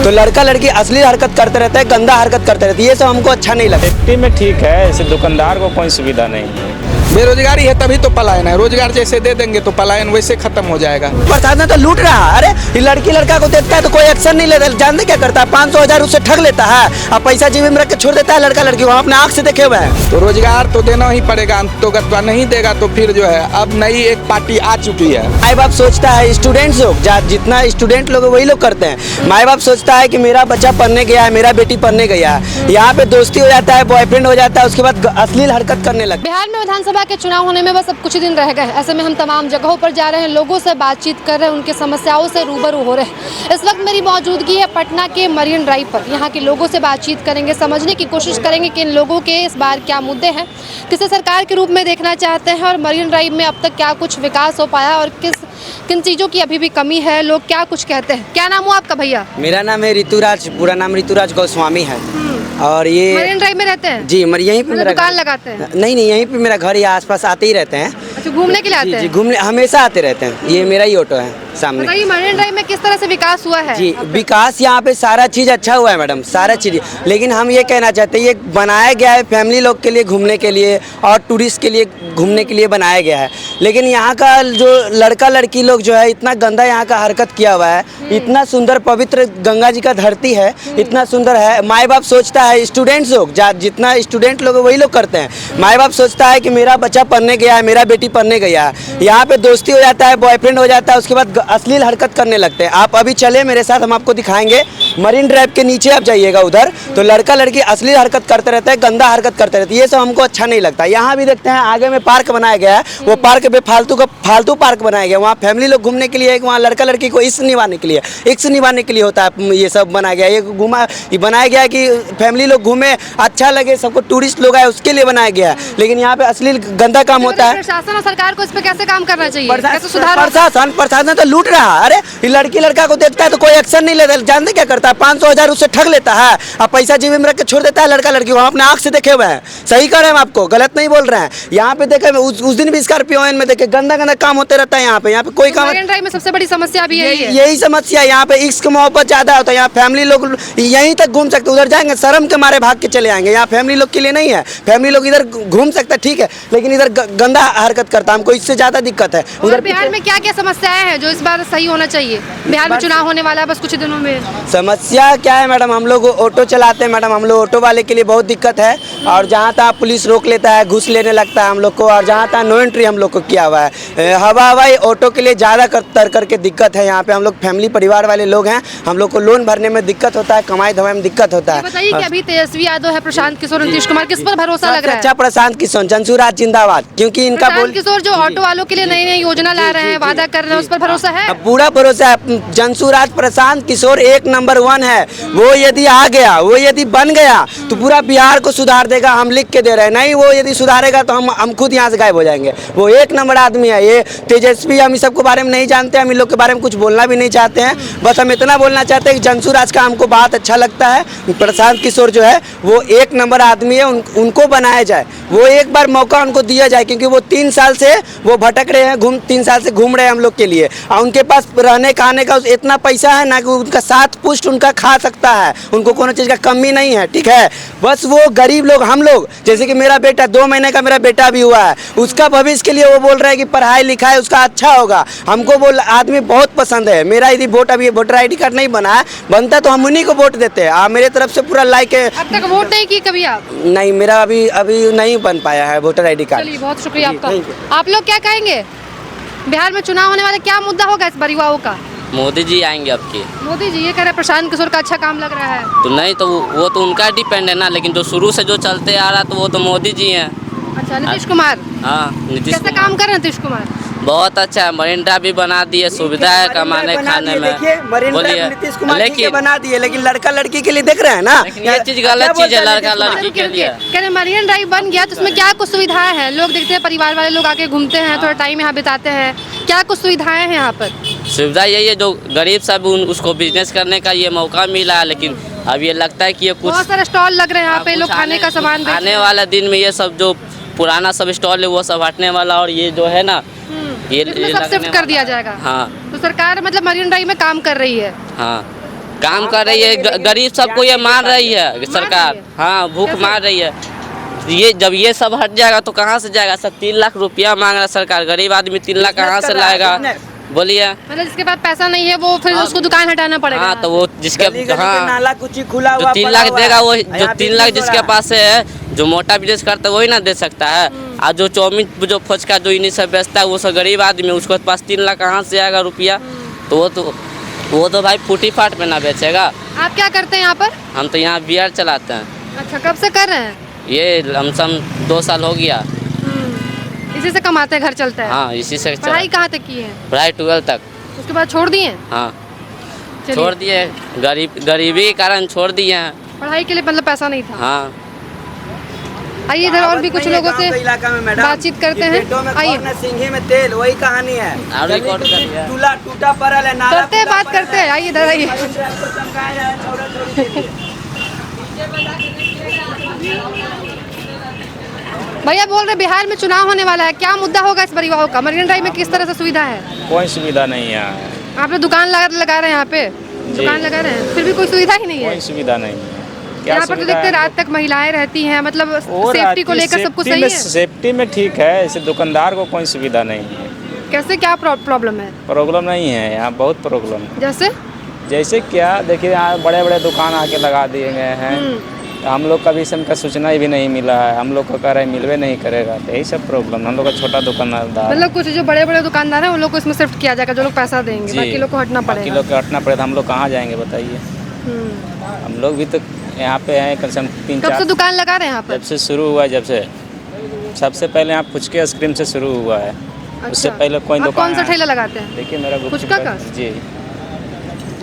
तो लड़का लड़की असली हरकत करते रहते हैं, गंदा हरकत करते रहते हैं, ये सब हमको अच्छा नहीं लगता। सेफ्टी में ठीक है, ऐसे दुकानदार को कोई सुविधा नहीं। बेरोजगारी है तभी तो पलायन है, रोजगार जैसे दे देंगे तो पलायन वैसे खत्म हो जाएगा। प्रशासन तो लूट रहा है। अरे ये लड़की लड़का को देखता है तो कोई एक्शन नहीं लेता, जानते क्या करता है, 500-1000 उससे ठग लेता है और पैसा जेब में रख के छोड़ देता है। लड़का लड़की वहाँ अपने आँख से देखे हुए हैं। तो रोजगार तो देना ही पड़ेगा, अंतोगत्वा नहीं देगा तो फिर जो है अब नई एक पार्टी आ चुकी है। माई बाप सोचता है, स्टूडेंट्स लोग जितना स्टूडेंट लोग वही लोग करते हैं। माई बाप सोचता है कि मेरा बच्चा पढ़ने गया है, मेरा बेटी पढ़ने गया है, यहाँ पे दोस्ती हो जाता है, बॉयफ्रेंड हो जाता है, उसके बाद अश्लील हरकत करने लगता है। बिहार में विधानसभा के चुनाव होने में बस अब कुछ ही दिन रह गए। ऐसे में हम तमाम जगहों पर जा रहे हैं, लोगों से बातचीत कर रहे हैं, उनके समस्याओं से रूबरू हो रहे हैं। इस वक्त मेरी मौजूदगी है पटना के मरीन ड्राइव पर। यहाँ के लोगों से बातचीत करेंगे, समझने की कोशिश करेंगे कि इन लोगों के इस बार क्या मुद्दे हैं, किसे सरकार के रूप में देखना चाहते हैं और मरीन ड्राइव में अब तक क्या कुछ विकास हो पाया और किन चीज़ों की अभी भी कमी है, लोग क्या कुछ कहते हैं। क्या नाम हुआ आपका भैया? मेरा नाम है ऋतुराज, पूरा नाम ऋतुराज गोस्वामी है। और ये मरीन ड्राइव में रहते हैं जी, यहीं पे मेरा दुकान लगाते हैं? नहीं, यहीं पे मेरा घर, ये आसपास आते ही रहते हैं। अच्छा, घूमने के लिए आते हैं? जी, घूमने हमेशा आते रहते हैं। ये मेरा ही ऑटो है सामने। बताइए मरीन ड्राइव में किस तरह से विकास हुआ है? जी, विकास यहाँ पे सारा चीज़ अच्छा हुआ है मैडम, सारा चीज़। लेकिन हम ये कहना चाहते हैं, ये बनाया गया है फैमिली लोग के लिए घूमने के लिए और टूरिस्ट के लिए घूमने के लिए बनाया गया है। लेकिन यहाँ का जो लड़का लड़की लोग जो है इतना गंदा यहाँ का हरकत किया हुआ है। इतना सुंदर पवित्र गंगा जी का धरती है, इतना सुंदर है। माई बाप सोचता है, स्टूडेंट्स लोग जितना स्टूडेंट लोग वही लोग करते हैं। माई बाप सोचता है कि मेरा बच्चा पढ़ने गया है, मेरा बेटी पढ़ने गया है, यहाँ पे दोस्ती हो जाता है, बॉयफ्रेंड हो जाता है, उसके बाद अश्लील हरकत करने लगते हैं। आप अभी चले मेरे साथ, हम आपको दिखाएंगे। मरीन ड्राइव के नीचे आप जाइएगा उधर, तो लड़का लड़की अश्लील हरकत करते रहते हैं, गंदा हरकत करते रहते हैं, ये सब हमको अच्छा नहीं लगता। यहाँ भी देखते हैं आगे में पार्क बनाया गया है, वो पार्क पे फालतू पार्क बनाया गया। वहाँ फैमिली लोग घूमने के लिए, वहाँ लड़का लड़की को इश्क निभाने के लिए होता है, ये सब बनाया गया। ये बनाया गया है कि फैमिली लोग घूमे, अच्छा लगे, सबको टूरिस्ट लोग आए उसके लिए बनाया गया है। लेकिन यहाँ पे अश्लील गंदा काम होता है। प्रशासन और सरकार को इस पे कैसे काम करना चाहिए? प्रशासन तो लूट रहा है। अरे ये लड़की लड़का को देखता है तो कोई एक्शन नहीं लेता, जानते क्या करता है, 500-1000 उससे ठग लेता है और पैसा जेब में रख के छोड़ देता है। लड़का लड़की वहाँ अपने आँख से देखे हुए हैं। सही कर रहे हैं, आपको गलत नहीं बोल रहे हैं। यहाँ पे देखे, उस दिन भी स्कॉर्पियो में देखे, गंदा काम होते रहता है। यहाँ पे कोई काम, मरीन ड्राइव में सबसे बड़ी समस्या भी यही समस्या है। यहाँ पे इश्क मोहब्बत ज्यादा होता है। यहाँ फैमिली लोग यहीं तक घूम सकते, उधर जाएंगे शर्म के मारे भाग के चले आएंगे। यहाँ फैमिली लोग के लिए नहीं है, फैमिली लोग इधर घूम सकता है, ठीक है, लेकिन इधर गंदा हरकत करता है, हमको इससे ज्यादा दिक्कत है। उधर बिहार में क्या क्या समस्याएं हैं जो इस बार सही होना चाहिए? बिहार में चुनाव होने वाला है बस कुछ दिनों में। समस्या क्या है मैडम, हम लोग ऑटो चलाते हैं मैडम, हम लोग ऑटो वाले के लिए बहुत दिक्कत है। और जहाँ तहाँ पुलिस रोक लेता है, घूस लेने लगता है हम लोग को, और जहाँ तहाँ नो एंट्री हम लोग को किया हुआ है। हवाई ऑटो के लिए ज़्यादा करके दिक्कत है। यहाँ पे हम लोग फैमिली परिवार वाले लोग हैं, हम लोग को लोन भरने में दिक्कत होता है, कमाई धमाई में दिक्कत होता है। बताइए कि अभी तेजस्वी यादव है, प्रशांत किशोर, नीतीश कुमार, किस पर भरोसा लग रहा है? अच्छा, प्रशांत किशोर, जनसुराज जिंदाबाद, क्योंकि इनका किशोर जो ऑटो वालों के लिए नई नई योजना ला रहे हैं, वादा कर रहे हैं, उस पर भरोसा है? पूरा भरोसा है। जनसुराज प्रशांत किशोर एक नंबर 1 है। वो यदि आ गया, वो यदि बन गया तो पूरा बिहार को सुधार देगा, हम लिख के दे रहे हैं। नहीं, वो यदि सुधारेगा तो हम खुद यहाँ से गायब हो जाएंगे। वो एक नंबर आदमी है। ये तेजस्वी, हम इस सब के बारे में नहीं जानते, हम इन लोग के बारे में कुछ बोलना भी नहीं चाहते हैं। बस हम इतना बोलना चाहते हैं कि जनसुराज का हमको बात अच्छा लगता है। प्रशांत किशोर जो है वो एक नंबर आदमी है, उनको बनाया जाए, वो एक बार मौका उनको दिया जाए, क्योंकि वो 3 साल से वो भटक रहे हैं, 3 साल से घूम रहे हैं हम लोग के लिए। और उनके पास रहने खाने का इतना पैसा है ना कि उनका 7 पुष्ट उनका खा सकता है, उनको कोनो चीज़ का कमी नहीं है, ठीक है। बस वो गरीब लोग, हम लोग, जैसे कि मेरा बेटा 2 महीने का मेरा बेटा भी हुआ है, उसका भविष्य के लिए वो बोल रहे हैं कि पढ़ाई लिखाई उसका अच्छा होगा। हमको वो आदमी बहुत पसंद है। मेरा यदि वोट, अभी वोटर ID कार्ड नहीं बना है, बनता तो हम उन्हीं को वोट देते हैं। मेरे तरफ से पूरा लाइक है। अब तक वोट नहीं की कभी आप? नहीं, मेरा अभी नहीं बन पाया है वोटर ID कार्ड। चलिए, बहुत शुक्रिया आपका। आप लोग क्या कहेंगे, बिहार में चुनाव होने वाला क्या मुद्दा होगा इस बार युवाओं का? मोदी जी आएंगे अब के। मोदी जी, ये कह रहे हैं प्रशांत किशोर का अच्छा काम लग रहा है। तो नहीं, तो वो तो उनका डिपेंड है ना, लेकिन जो शुरू से जो चलते आ रहा तो वो तो मोदी जी हैं। अच्छा, नीतीश कुमार? हाँ, नीतीश कैसे काम कर रहे हैं नीतीश कुमार? बहुत अच्छा है, मरीन ड्राइव भी बना दिए, सुविधा है कमाने खाने में। बोलिए, नीतीश कुमार लेकिन बना दिए, लेकिन लड़का लड़की के लिए देख रहे हैं ना, ये चीज गलत चीज है लड़का लड़की के लिए। कह रहे मरीन ड्राइव बन गया तो उसमें क्या कुछ सुविधाएं हैं? लोग देखते हैं, परिवार वाले लोग आके घूमते हैं, थोड़ा टाइम यहाँ बिताते हैं, क्या कुछ सुविधाएं हैं यहाँ पर? सुविधा यही है, जो गरीब सब उसको बिजनेस करने का ये मौका मिला है। लेकिन अब ये लगता है कि ये कुछ बहुत सारे स्टॉल लग रहे हैं यहाँ पे, लोग खाने का सामान, आने वाला दिन में ये सब जो पुराना सब स्टॉल है वो सब हटने वाला, और ये जो है ना ये सब शिफ्ट कर दिया जाएगा। हाँ, तो सरकार मतलब मरीन ड्राइव में काम कर रही है। हाँ, काम कर रही है, गरीब सबको ये मार रही है सरकार। हाँ, भूख मार रही है। ये जब ये सब हट जाएगा तो कहाँ से जाएगा? सब 3 लाख रुपया मांग रहा है सरकार। गरीब आदमी 3 लाख कहाँ से लाएगा? बोलिए। मतलब जिसके पास पैसा नहीं है वो फिर उसको दुकान हटाना पड़ेगा। हाँ, तो वो जिसके नाला कुछ खुला हुआ जो 3 लाख देगा, वो जो 3 लाख जिसके पास है, जो मोटा बिजनेस करता है वही ना दे सकता है। और जो चाउमीन जो फुचका जो इन्हीं सब बेचता है वो सब गरीब आदमी, उसके पास 3 लाख कहाँ से आएगा रुपया? तो वो तो भाई फूटी फाट में ना बेचेगा। आप क्या करते हैं यहाँ पर? हम तो यहाँ बियर चलाते हैं। अच्छा, कब से कर रहे हैं? ये लमसम 2 साल हो गया। इसी से कमाते हैं, घर चलता है? हाँ, इसी से पढ़ाई कहाँ तक की है? पढ़ाई 12 तक। उसके बाद छोड़ दिए? हाँ, चलिए। छोड़ दिए। गरीबी के कारण छोड़ दिए हैं। पढ़ाई के लिए मतलब पैसा नहीं था। हाँ। आइए इधर और भी कुछ लोगों से इलाका में मैडम बातचीत करते हैं। आइए, सिंघी में तेल, वही कहानी है। और रिकॉर्ड कर लिया। टूला टूटा पड़ा है, नाला करते हैं, बात करते हैं। आइए इधर आइए। भैया बोल रहे बिहार में चुनाव होने वाला है, क्या मुद्दा होगा इस बार युवाओं का? मरीन ड्राइव में किस तरह से सुविधा है? कोई सुविधा नहीं है। आप लोग दुकान लगा रहे हैं यहाँ पे? दुकान लगा रहे हैं, फिर भी कोई सुविधा ही नहीं है। कोई सुविधा नहीं है। यहाँ पर तो देखते हैं रात तक महिलाएं रहती हैं, मतलब सेफ्टी को लेकर सब कुछ सही है? सेफ्टी में ठीक है, ऐसे दुकानदार को कोई सुविधा नहीं है। कैसे, क्या प्रॉब्लम है? प्रॉब्लम नहीं है, यहाँ बहुत प्रॉब्लम है। जैसे क्या देखिए, यहाँ बड़े बड़े दुकान आके लगा दिए गए हैं। हम लोग का भी इसका सूचना भी नहीं मिला है। हम लोग को कह रहे हैं मिलवे नहीं करेगा, तो यही सब प्रॉब्लम। हम लोग का छोटा दुकानदार, मतलब कुछ जो बड़े बड़े दुकानदार हैं उन लोग को इसमें शिफ्ट किया जाएगा, जो लोग पैसा देंगे, बाकी लोग को हटना पड़ेगा। बाकी लोग को हटना पड़ेगा। हम लोग कहाँ जाएंगे बताइए? हम लोग भी तो यहाँ पे हैं कम से कम 3-4। कब से दुकान लगा रहे हैं यहाँ पर? जब से शुरू हुआ, जब से सबसे पहले यहाँ फुचके आइसक्रीम से शुरू हुआ है। उससे पहले कोई दुकान। कौन सा ठेला लगाते हैं? देखिए मेरा फुचका का? जी।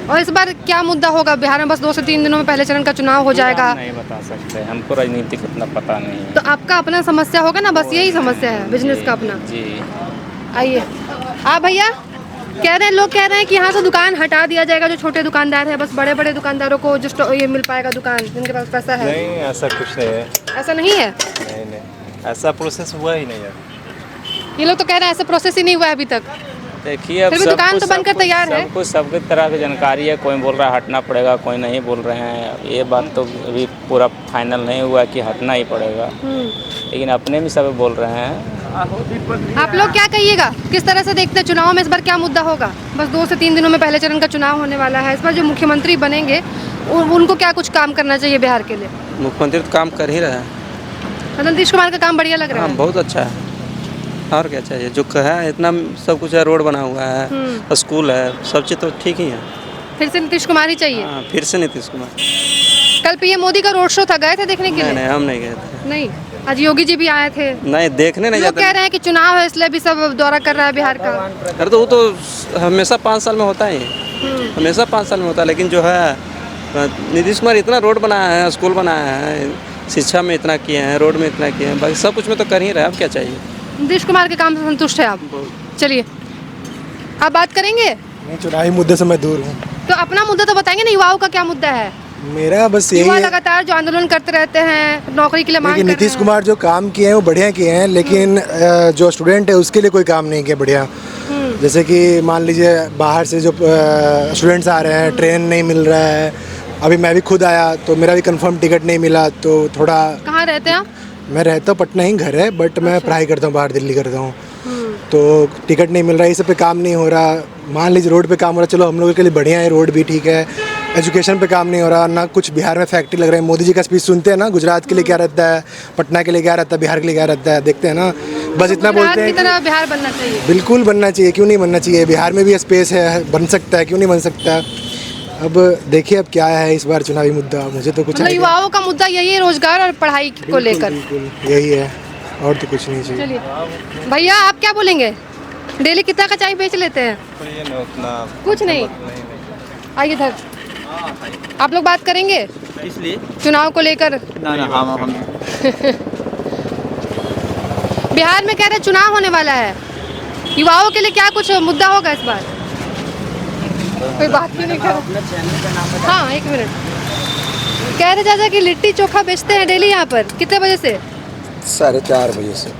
और इस बार क्या मुद्दा होगा बिहार में? बस 2 से 3 दिनों में पहले चरण का चुनाव हो जाएगा। नहीं बता सकते, हमको राजनीति को इतना पता नहीं है। तो आपका अपना समस्या होगा ना, बस यही समस्या है बिजनेस का अपना। जी। आइए आप भैया, कह रहे हैं, लोग कह रहे हैं कि यहाँ से दुकान हटा दिया जाएगा, जो छोटे दुकानदार है, बस बड़े बड़े दुकानदारों को जस्ट ये मिल पाएगा दुकान जिनके पास पैसा है। नहीं, ऐसा कुछ नहीं है। ऐसा नहीं है? नहीं, ऐसा प्रोसेस हुआ ही नहीं है। ये लोग तो कह रहे हैं ऐसा प्रोसेस ही नहीं हुआ है अभी तक। देखिए अब फिर भी दुकान तो बनकर तैयार है। सबको सब तरह की जानकारी है। कोई बोल रहा है हटना पड़ेगा, कोई नहीं बोल रहे हैं। ये बात तो अभी पूरा फाइनल नहीं हुआ कि हटना ही पड़ेगा, लेकिन अपने भी सब बोल रहे हैं। आप लोग क्या कहिएगा, किस तरह से देखते हैं चुनाव में इस बार क्या मुद्दा होगा? बस 2 से 3 दिनों में पहले चरण का चुनाव होने वाला है। इस बार जो मुख्यमंत्री बनेंगे उनको क्या कुछ काम करना चाहिए बिहार के लिए? मुख्यमंत्री तो काम कर ही रहा है। मतलब नीतीश कुमार का काम बढ़िया लग रहा है? बहुत अच्छा है। और क्या चाहिए? जो है इतना सब कुछ है, रोड बना हुआ है, स्कूल है, सब चीज़ तो ठीक ही है। फिर से नीतीश कुमार ही चाहिए? हाँ, फिर से नीतीश कुमार। कल पीएम मोदी का रोड शो था, गए थे देखने के लिए? नहीं, हम नहीं गए थे। नहीं, आज योगी जी भी आए थे। नहीं, देखने नहीं लोग जाते। कह रहे हैं कि चुनाव है इसलिए भी सब दौरा कर रहा है बिहार का। अरे तो वो तो हमेशा 5 साल में होता ही, हमेशा 5 साल में होता है। लेकिन जो है नीतीश कुमार इतना रोड बनाया है, स्कूल बनाया है, शिक्षा में इतना किए हैं, रोड में इतना किए हैं, बाकी सब कुछ में तो कर ही रहे हैं। अब क्या चाहिए? नीतीश कुमार के काम से संतुष्ट है आप? चलिए, आप बात करेंगे? नहीं, चुनावी मुद्दे से मैं दूर हूँ। तो अपना मुद्दा तो बताएंगे ना, युवाओं का क्या मुद्दा है? मेरा बस यही युवा है लगातार जो आंदोलन करते रहते हैं, नौकरी के लिए मांग कर रहे हैं। नीतीश कुमार जो काम किए हैं वो बढ़िया किए हैं, लेकिन जो स्टूडेंट है उसके लिए कोई काम नहीं किया बढ़िया। जैसे कि मान लीजिए बाहर से जो स्टूडेंट्स आ रहे हैं, ट्रेन नहीं मिल रहा है। अभी मैं भी खुद आया तो मेरा भी कंफर्म टिकट नहीं मिला, तो थोड़ा। कहाँ रहते हैं आप? मैं रहता हूँ पटना ही घर है, बट मैं पढ़ाई करता हूँ बाहर, दिल्ली करता हूँ। तो टिकट नहीं मिल रहा है, इस पे काम नहीं हो रहा। मान लीजिए रोड पे काम हो रहा है, चलो हम लोगों के लिए बढ़िया है, रोड भी ठीक है। एजुकेशन पे काम नहीं हो रहा ना, कुछ बिहार में फैक्ट्री लग रहे हैं। मोदी जी का स्पीच सुनते हैं ना, गुजरात के लिए क्या रहता है, पटना के लिए क्या रहता है, बिहार के लिए क्या रहता है, देखते हैं ना। बस इतना बोलते हैं की तरह बिहार बनना चाहिए। बिल्कुल बनना चाहिए, क्यों नहीं बनना चाहिए? बिहार में भी स्पेस है, बन सकता है, क्यों नहीं बन सकता? अब देखिए अब क्या है इस बार चुनावी मुद्दा, मुझे तो कुछ मतलब युवाओं का मुद्दा यही है, रोजगार और पढ़ाई को लेकर। बिल्कुल यही है, और तो कुछ नहीं चाहिए। चलिए भैया, आप क्या बोलेंगे? डेली कितना का चाय बेच लेते हैं? कुछ नहीं। आइए इधर, आप लोग बात करेंगे इसलिए चुनाव को लेकर? ना हम बिहार में कह रहे चुनाव होने वाला है, युवाओं के लिए क्या कुछ मुद्दा होगा इस बार? कोई बात क्यों नहीं कर रहा? हाँ, 1 मिनट। कह रहे चाचा कि लिट्टी चोखा बेचते हैं डेली यहाँ पर, कितने बजे से? 4:30 बजे से।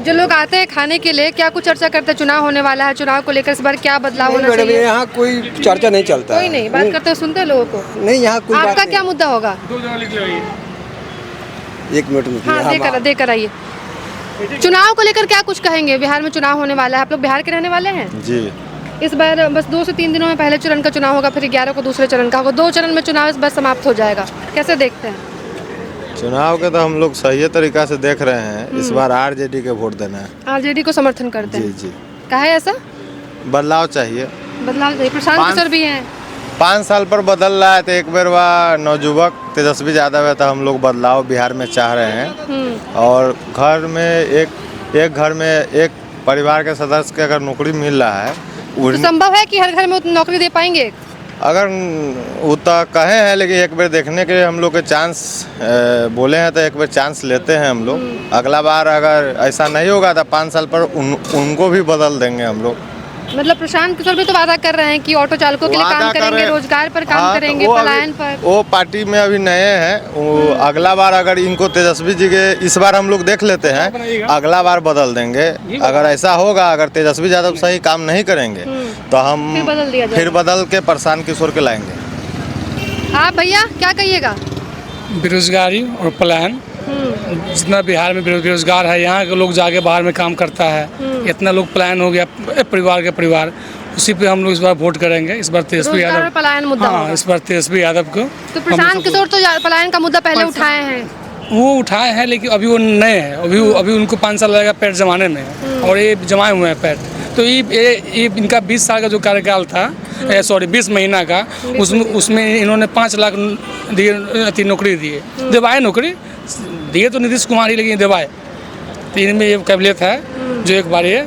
जो लोग आते हैं खाने के लिए क्या कुछ चर्चा करते हैं? चुनाव होने वाला है, चुनाव को लेकर इस बार क्या बदलाव होना मैडम चाहिए? यहाँ कोई चर्चा नहीं चलता कोई नहीं बात करते हो, सुनते हो लोगों को? नहीं, यहाँ कोई बात आपका नहीं। क्या मुद्दा होगा? एक मिनट में हाँ देकर आइए। चुनाव को लेकर क्या कुछ कहेंगे? बिहार में चुनाव होने वाला है, आप लोग बिहार के रहने वाले हैं? जी। इस बार बस 2 से 3 दिनों में पहले चरण का चुनाव होगा, फिर 11 को दूसरे चरण का होगा। 2 चरण में चुनाव इस बार समाप्त हो जाएगा, कैसे देखते हैं? चुनाव के तो हम लोग सही तरीका से देख रहे हैं। इस बार आरजेडी के वोट देना है। आरजेडी को समर्थन करते हैं? जी। काहे ऐसा? बदलाव चाहिए। बदलाव चाहिए। प्रशांत किशोर भी हैं। 5 साल पर बदल रहा है तो एक बार वह नवयुवक तेजस्वी यादव है तो हम लोग बदलाव बिहार में चाह रहे हैं। और घर में एक घर में एक परिवार के सदस्य के अगर नौकरी मिल रहा है तो संभव है कि हर घर में नौकरी दे पाएंगे? अगर वो तो कहे हैं, लेकिन एक बार देखने के लिए हम लोग के चांस बोले हैं तो एक बार चांस लेते हैं हम लोग। अगला बार अगर ऐसा नहीं होगा तो 5 साल पर उनको भी बदल देंगे हम लोग। मतलब प्रशांत किशोर भी तो वादा कर रहे हैं कि ऑटो चालकों के लिए काम करेंगे, रोजगार पर काम करेंगे, पलायन पर। वो पार्टी में अभी नए हैं, वो अगला बार अगर इनको तेजस्वी जी के इस बार हम लोग देख लेते हैं, अगला बार बदल देंगे। अगर ऐसा होगा, अगर तेजस्वी यादव सही काम नहीं करेंगे तो हम फिर बदल के प्रशांत किशोर के लाएंगे। आप भैया क्या कहिएगा? बेरोजगारी और पलायन, जितना बिहार में बेरोजगार है, यहाँ के लोग जाके बाहर में काम करता है, इतना लोग पलायन हो गया परिवार के परिवार, उसी पे हम लोग इस बार वोट करेंगे। इस बार तेजस्वी यादव, पलायन मुद्दा हाँ, इस बार तेजस्वी यादव को। तो प्रशांत किशोर तो पलायन का मुद्दा पहले उठाए हैं। वो उठाए हैं, लेकिन अभी वो नए हैं, अभी उनको 5 साल लगेगा पैट जमाने में, और ये जमाए हुए हैं पैट। तो ये इनका 20 साल का जो कार्यकाल था, 20 महीना का, उसमें इन्होंने 5 लाख दिए, नौकरी दिए, दिवाए नौकरी दिए तो नीतीश कुमार ही, लेकिन दिवाए। तो इनमें ये काबिलियत है जो एक बार ये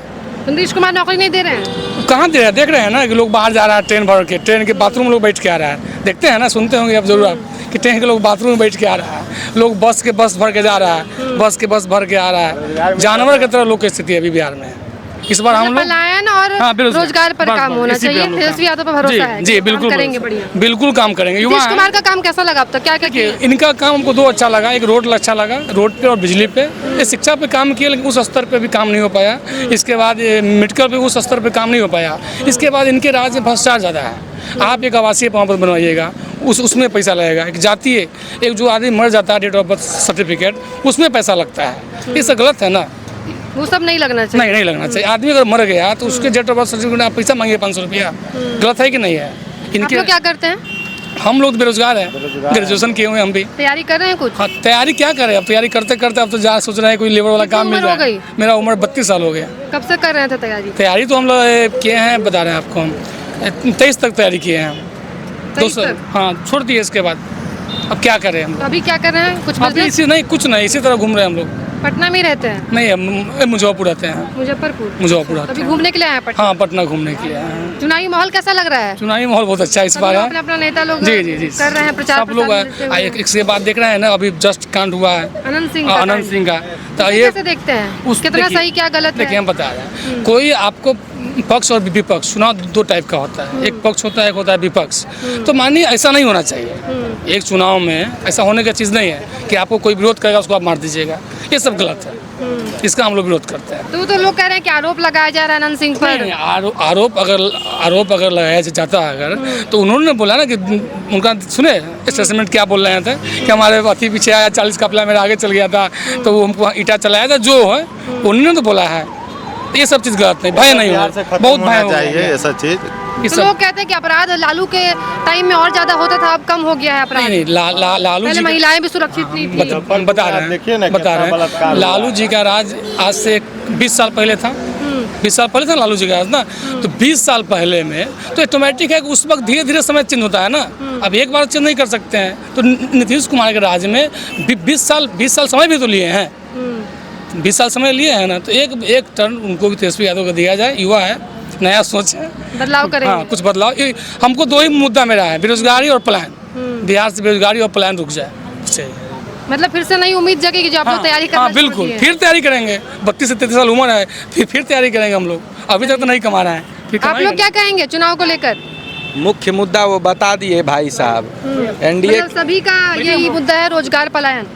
नीतीश कुमार नौकरी नहीं दे रहे हैं। कहाँ दे रहे हैं? देख रहे हैं ना कि लोग बाहर जा रहा है, ट्रेन भर के, ट्रेन के बाथरूम में लोग बैठ के आ रहा है। देखते हैं ना, सुनते होंगे अब जरूर आप कि ट्रेन के लोग बाथरूम में बैठ के आ रहा है, लोग बस भर के जा रहा है, बस भर के आ रहा है। जानवर की तरह लोग की स्थिति अभी बिहार में। इस बार हम लोग पलायन और रोजगार पर काम होना चाहिए। तेजस्वी यादव पर भरोसा है? जी बिल्कुल करेंगे, बढ़िया बिल्कुल काम करेंगे। नीतीश कुमार का काम कैसा लगा अब तक? क्या किया? इनका काम हमको 2 अच्छा लगा। एक रोड अच्छा लगा, रोड पे और बिजली पे। ये शिक्षा पे काम किया, लेकिन उस स्तर पे भी काम नहीं हो पाया। इसके बाद मेडिकल पे उस स्तर पे काम नहीं हो पाया। इसके बाद इनके राज्य में भ्रष्टाचार ज़्यादा है। आप एक आवासीय वहाँ पर बनवाइएगा, उसमें पैसा लगेगा। एक जातीय, एक जो आदमी मर जाता है, डेट ऑफ बर्थ सर्टिफिकेट, उसमें पैसा लगता है। ये सब गलत है ना, वो सब नहीं लगना चाहिए। नहीं लगना चाहिए। आदमी अगर मर गया तो उसके डेट ऑफ बर्थ सर्टिफिकेट आप पैसा मांगे 500 रुपया, गलत है कि नहीं है? आप लोग क्या करते हैं? हम लोग बेरोजगार हैं, ग्रेजुएशन किए हुए हम भी। तैयारी कर रहे हैं कुछ? हाँ, तैयारी क्या करें, अब तैयारी करते करते अब तो जा सोच रहे हैं कोई लेबर वाला काम मिल जाए। मेरा उम्र 32 साल हो गया। कब से कर रहे थे तैयारी? तैयारी तो हम लोग किए हैं, बता रहे हैं आपको, हम 23 तक तैयारी किए हैं हम। 2 साल हाँ छोड़ दिए। इसके बाद अब क्या करें हम? अभी क्या कर रहे हैं? कुछ कुछ नहीं, इसी तरह घूम रहे हैं हम लोग। पटना में रहते हैं? नहीं, हम मुजफ्फरपुर रहते हैं। मुजफ्फरपुर अभी घूमने के लिए आए हैं पटना? हाँ, पटना घूमने के लिए आए हैं। चुनावी माहौल कैसा लग रहा है? चुनावी माहौल बहुत अच्छा है इस बार। अपना नेता लोग जी कर रहे हैं प्रचार, सब लोग एक से बात देख रहे हैं ना। अभी जस्ट कांड हुआ है अनंत सिंह का। तो ये कैसे देखते हैं? कितना सही क्या गलत है? देखिए, हम बता रहे हैं, कोई आपको पक्ष और विपक्ष, चुनाव 2 टाइप का होता है। एक पक्ष होता है, एक होता है विपक्ष। तो मानिए ऐसा नहीं होना चाहिए। एक चुनाव में ऐसा होने का चीज़ नहीं है कि आपको कोई विरोध करेगा उसको आप मार दीजिएगा। ये सब गलत है, इसका हम लोग विरोध करते हैं। तो लोग कह रहे हैं कि आरोप लगाया जा रहा है अनंत सिंह पर। आरोप अगर लगाया जाता है अगर, तो उन्होंने बोला ना कि उनका सुने स्टेटमेंट क्या बोल रहे थे कि हमारे अति पीछे आया, 40 का मेरा आगे चल गया था, तो वो हमको ईटा चलाया था, जो है उन्होंने तो बोला है। ये सब चीज़ गलत नहीं, भय नहीं होना, बहुत भय चाहिए ऐसा चीज़। तो लोग कहते हैं कि अपराध लालू के टाइम में और ज्यादा होता था, अब कम हो गया है अपराध। नहीं, लालू जी, महिलाएं भी सुरक्षित नहीं थी। बता रहे हैं लालू जी का राज आज से 20 साल पहले था। 20 साल पहले था लालू जी का राज ना। तो 20 साल पहले में तो ऑटोमेटिक है कि उस वक्त धीरे धीरे समय चेंज होता है ना। अब एक बार चेंज नहीं कर सकते हैं। तो नीतीश कुमार के राज में 20 साल समय भी तो लिए हैं। 20 साल समय लिए हैं ना। तो एक टर्न उनको भी तेजस्वी यादव को दिया जाए। युवा है, नया सोच है, बदलाव करेंगे। हाँ, कुछ बदलाव। हमको 2 ही मुद्दा मेरा है, बेरोजगारी और पलायन। बिहार से बेरोजगारी और पलायन रुक जाए, मतलब फिर से नई उम्मीद जगेगी जो आप लोग तैयारी कर रहे हैं। बिल्कुल, फिर तैयारी करेंगे। 32 से 33 साल उम्र है, फिर तैयारी करेंगे हम लोग। अभी तक तो नहीं कमा रहे हैं। आप लोग क्या कहेंगे चुनाव को लेकर? मुख्य मुद्दा वो बता दिए भाई साहब। एनडीए सभी का यही मुद्दा है, रोजगार पलायन।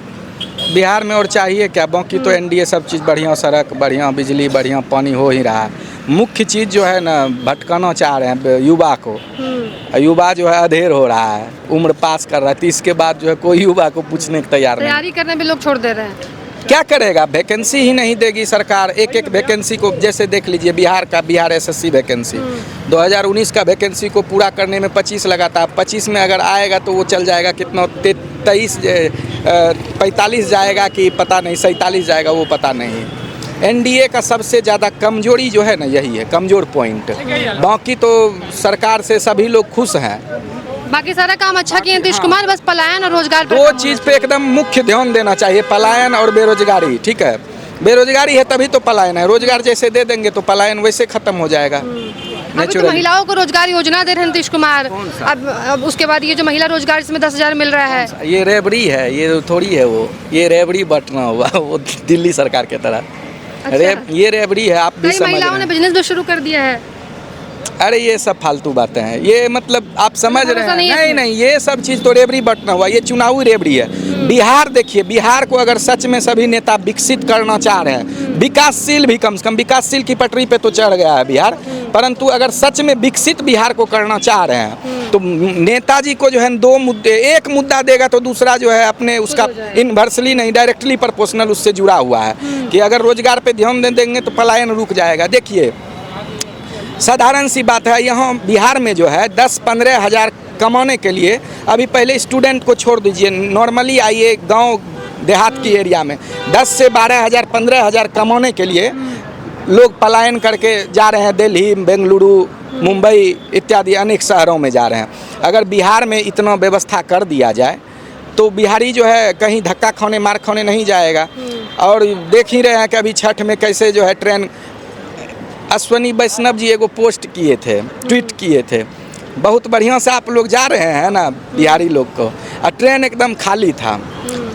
बिहार में और चाहिए क्या, बाकी तो एनडीए सब चीज़ बढ़िया, सड़क बढ़िया, बिजली बढ़िया, पानी हो ही रहा है। मुख्य चीज़ जो है ना, भटकाना चाह रहे हैं युवा को। युवा जो है अधेर हो रहा है, उम्र पास कर रहा है, 30 के बाद जो है कोई युवा को पूछने के तैयार नहीं। तैयारी करने में लोग छोड़ दे रहे हैं। क्या करेगा, वैकेंसी ही नहीं देगी सरकार। एक एक वैकेंसी को जैसे देख लीजिए, बिहार एसएससी वैकेंसी 2019 का वैकेंसी को पूरा करने में 25 लगा था। 25 में अगर आएगा तो वो चल जाएगा कितना, 45 जाएगा कि पता नहीं, 47 जाएगा वो पता नहीं। एनडीए का सबसे ज़्यादा कमजोरी जो है ना, यही है कमजोर पॉइंट। बाकी तो सरकार से सभी लोग खुश हैं। बाकी सारा काम अच्छा किए नीतीश कुमार, बस पलायन और रोजगार पे दो चीज़ पे एकदम मुख्य ध्यान देना चाहिए, पलायन और बेरोजगारी। ठीक है, बेरोजगारी है तभी तो पलायन है। रोजगार जैसे दे देंगे तो पलायन वैसे खत्म हो जाएगा। अभी तो महिलाओं को रोजगार योजना दे रहे हैं नीतीश कुमार। अब उसके बाद ये जो महिला रोजगार, इसमें 10,000 मिल रहा है। ये रेबड़ी है, ये थोड़ी है वो, ये रेबड़ी बटना हुआ वो दिल्ली सरकार के तरह। अच्छा। ये रेबड़ी है, आप भी समझ रहे महिलाओं ने हैं। बिजनेस भी शुरू कर दिया है। अरे ये सब फालतू बातें हैं, ये मतलब आप समझ रहे हैं। नहीं, नहीं, ये सब चीज़ तो रेबड़ी बटना हुआ, ये चुनावी रेबड़ी है। बिहार देखिए, बिहार को अगर सच में सभी नेता विकसित करना चाह रहे हैं, विकासशील भी कम से कम, विकासशील की पटरी पे तो चढ़ गया है बिहार, परंतु अगर सच में विकसित बिहार को करना चाह रहे हैं तो नेताजी को जो है दो मुद्दे, एक मुद्दा देगा तो दूसरा जो है अपने उसका इनवर्सली नहीं, डायरेक्टली प्रोपोर्शनल उससे जुड़ा हुआ है कि अगर रोजगार पे ध्यान देंगे तो पलायन रुक जाएगा। देखिए साधारण सी बात है, यहाँ बिहार में जो है 10-15 हज़ार कमाने के लिए, अभी पहले स्टूडेंट को छोड़ दीजिए, नॉर्मली आइए गांव देहात की एरिया में 10 से 12 हज़ार 15 हज़ार कमाने के लिए लोग पलायन करके जा रहे हैं। दिल्ली, बेंगलुरु, मुंबई इत्यादि अनेक शहरों में जा रहे हैं। अगर बिहार में इतना व्यवस्था कर दिया जाए तो बिहारी जो है कहीं धक्का खाने, मार खाने नहीं जाएगा। और देख ही रहे हैं कि अभी छठ में कैसे जो है ट्रेन, अश्वनी वैष्णव जी एगो पोस्ट किए थे, ट्वीट किए थे, बहुत बढ़िया से आप लोग जा रहे हैं ना बिहारी लोग को, और ट्रेन एकदम खाली था।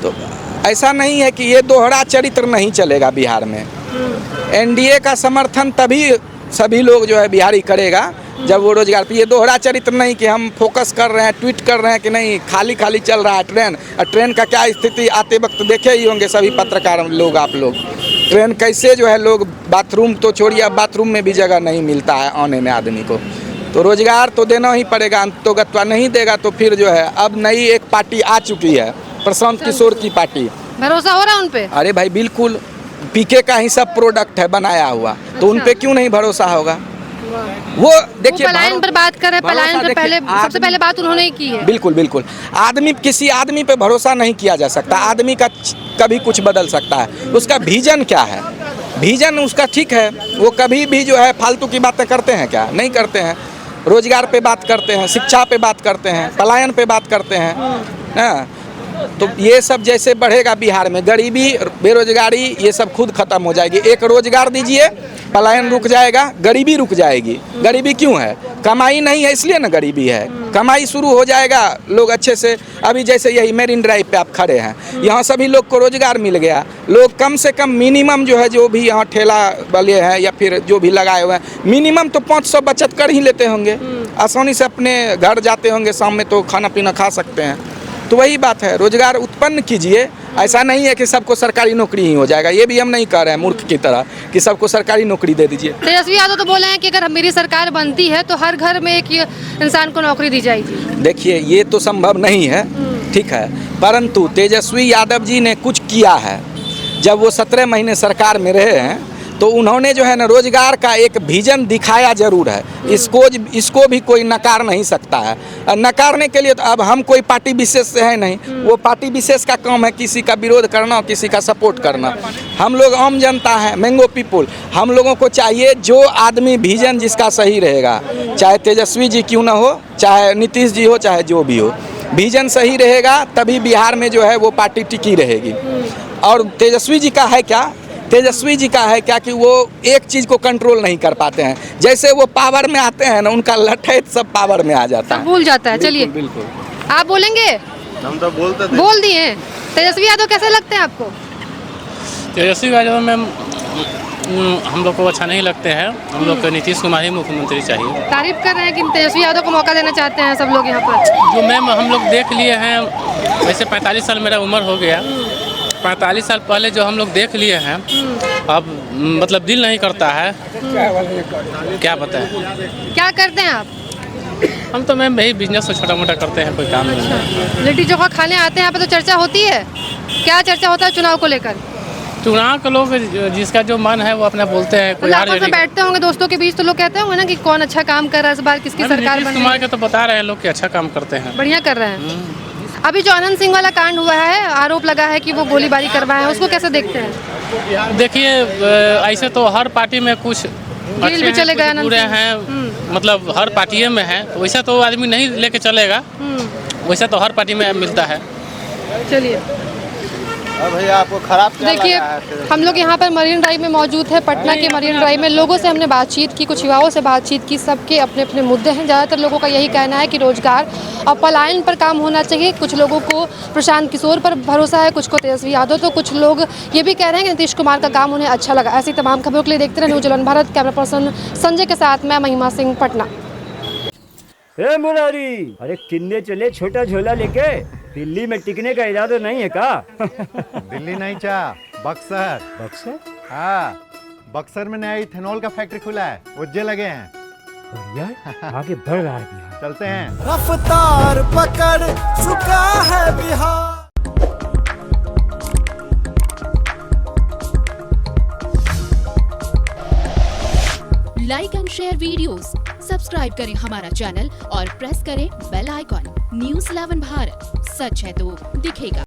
तो ऐसा नहीं है कि ये दोहरा चरित्र नहीं चलेगा बिहार में। एनडीए का समर्थन तभी सभी लोग जो है बिहारी करेगा जब वो रोजगार पे, ये दोहरा चरित्र नहीं कि हम फोकस कर रहे हैं, ट्वीट कर रहे हैं कि नहीं खाली खाली चल रहा है ट्रेन। और ट्रेन का क्या स्थिति आते वक्त देखे ही होंगे सभी पत्रकार लोग, आप लोग, ट्रेन कैसे जो है लोग, बाथरूम तो छोड़िए, अब बाथरूम में भी जगह नहीं मिलता है आने में आदमी को। तो रोजगार तो देना ही पड़ेगा, अंतोगत्वा नहीं देगा तो फिर जो है, अब नई एक पार्टी आ चुकी है, प्रशांत किशोर की पार्टी। भरोसा हो रहा है उन पे? अरे भाई बिल्कुल, पीके का ही सब प्रोडक्ट है बनाया हुआ, तो उन पे क्यों नहीं भरोसा होगा। वो देखिए पलायन पर बात कर रहे हैं, पलायन से पहले सबसे पहले बात उन्होंने ही की है। बिल्कुल बिल्कुल, आदमी, किसी आदमी पे भरोसा नहीं किया जा सकता। आदमी का कभी कुछ बदल सकता है, उसका विजन क्या है, विजन उसका ठीक है, वो कभी भी जो है फालतू की बातें करते हैं क्या, नहीं करते हैं। रोजगार पे बात करते हैं, शिक्षा पे बात करते हैं, पलायन पे बात करते हैं ना। तो ये सब जैसे बढ़ेगा बिहार में, गरीबी, बेरोजगारी, ये सब खुद खत्म हो जाएगी। एक रोजगार दीजिए, पलायन रुक जाएगा, गरीबी रुक जाएगी। गरीबी क्यों है, कमाई नहीं है इसलिए ना गरीबी है। कमाई शुरू हो जाएगा, लोग अच्छे से, अभी जैसे यही मेरिन ड्राइव पे आप खड़े हैं, यहाँ सभी लोग को रोजगार मिल गया। लोग कम से कम मिनिमम जो है, जो भी यहाँ ठेला वाले हैं या फिर जो भी लगाए हुए हैं, मिनिमम तो 500 बचत कर ही लेते होंगे, आसानी से अपने घर जाते होंगे, शाम में तो खाना पीना खा सकते हैं। तो वही बात है, रोजगार उत्पन्न कीजिए। ऐसा नहीं है कि सबको सरकारी नौकरी ही हो जाएगा, ये भी हम नहीं कह रहे हैं मूर्ख की तरह कि सबको सरकारी नौकरी दे दीजिए। तेजस्वी यादव तो बोले हैं कि अगर मेरी सरकार बनती है तो हर घर में एक इंसान को नौकरी दी जाएगी। देखिए ये तो संभव नहीं है, ठीक है, परंतु तेजस्वी यादव जी ने कुछ किया है। जब वो 17 महीने सरकार में रहे हैं तो उन्होंने जो है ना रोजगार का एक विजन दिखाया जरूर है। इसको भी कोई नकार नहीं सकता है। नकारने के लिए तो अब हम कोई पार्टी विशेष से है नहीं, वो पार्टी विशेष का काम है किसी का विरोध करना, किसी का सपोर्ट करना। हम लोग आम जनता है, मैंगो पीपुल, हम लोगों को चाहिए जो आदमी विजन जिसका सही रहेगा, चाहे तेजस्वी जी क्यों ना हो, चाहे नीतीश जी हो, चाहे जो भी हो, विजन सही रहेगा तभी बिहार में जो है वो पार्टी टिकी रहेगी। और तेजस्वी जी का है क्या, तेजस्वी जी का है क्या कि वो एक चीज़ को कंट्रोल नहीं कर पाते हैं। जैसे वो पावर में आते हैं ना, उनका लठैत सब पावर में आ जाता है, भूल जाता है। चलिए बिल्कुल, आप बोलेंगे? हम तो बोलते थे, बोल दिए। तेजस्वी यादव कैसे लगते हैं आपको? तेजस्वी यादव में हम लोग को अच्छा नहीं लगते हैं। हम लोग को नीतीश कुमार ही मुख्यमंत्री चाहिए। तारीफ कर रहे हैं कि तेजस्वी यादव को मौका देना चाहते हैं सब लोग यहाँ पर। जो मैम हम लोग देख लिए हैं, वैसे 45 साल मेरा उम्र हो गया, 45 साल पहले जो हम लोग देख लिए हैं, अब मतलब दिल नहीं करता है। क्या बताएं। क्या करते हैं आप? हम तो मैम यही बिजनेस छोटा मोटा करते हैं, कोई काम नहीं। लिट्टी चोखा खाने आते हैं यहाँ पे तो चर्चा होती है। क्या चर्चा होता है चुनाव को लेकर? चुनाव के लोग जिसका जो मन है वो अपना बोलते हैं। कोई आपस में बैठते होंगे दोस्तों के बीच तो लोग कहते होंगे ना कि कौन अच्छा काम कर रहा है इस बार, किसकी सरकार बन रही कुमार है। के तो बता रहे हैं लोग कि अच्छा काम करते हैं, बढ़िया कर रहे हैं। अभी जो अनंत सिंह वाला कांड हुआ है, आरोप लगा है कि वो गोलीबारी करवाए हैं, उसको कैसे देखते हैं? देखिए ऐसे तो हर पार्टी में कुछ जेल भी चले गए बुरे हैं, मतलब हर पार्टी में है। वैसा तो आदमी नहीं लेके चलेगा, वैसा तो हर पार्टी में मिलता है। चलिए भैया आपको खराब क्या देखिए, लगा है? हम लोग यहाँ पर मरीन ड्राइव में मौजूद है, पटना के मरीन ड्राइव में। लोगों से हमने बातचीत की, कुछ युवाओं से बातचीत की, सबके अपने अपने मुद्दे हैं। ज़्यादातर लोगों का यही कहना है कि रोजगार और पलायन पर काम होना चाहिए। कुछ लोगों को प्रशांत किशोर पर भरोसा है, कुछ को तेजस्वी यादव, तो कुछ लोग ये भी कह रहे हैं कि नीतीश कुमार का काम उन्हें अच्छा लगा। ऐसी तमाम खबरों के लिए देखते रहे news 11 Bharat. Camera person Sanjay के साथ मैं महिमा सिंह, पटना। ए मुरारी, अरे किन्ने चले छोटा झोला लेके? दिल्ली में टिकने का इरादा नहीं है का? दिल्ली नहीं चा, बक्सर। बक्सर? हाँ, बक्सर में नया इथेनॉल का फैक्ट्री खुला है, उज्जे लगे हैं। बढ़िया, आगे बढ़ रहा है बिहार। चलते हैं। रफ्तार पकड़ चुका है Bihar. Like and share videos, subscribe करें हमारा चैनल और प्रेस करें बेल आइकॉन। न्यूज़ 11 भारत, सच है तो दिखेगा।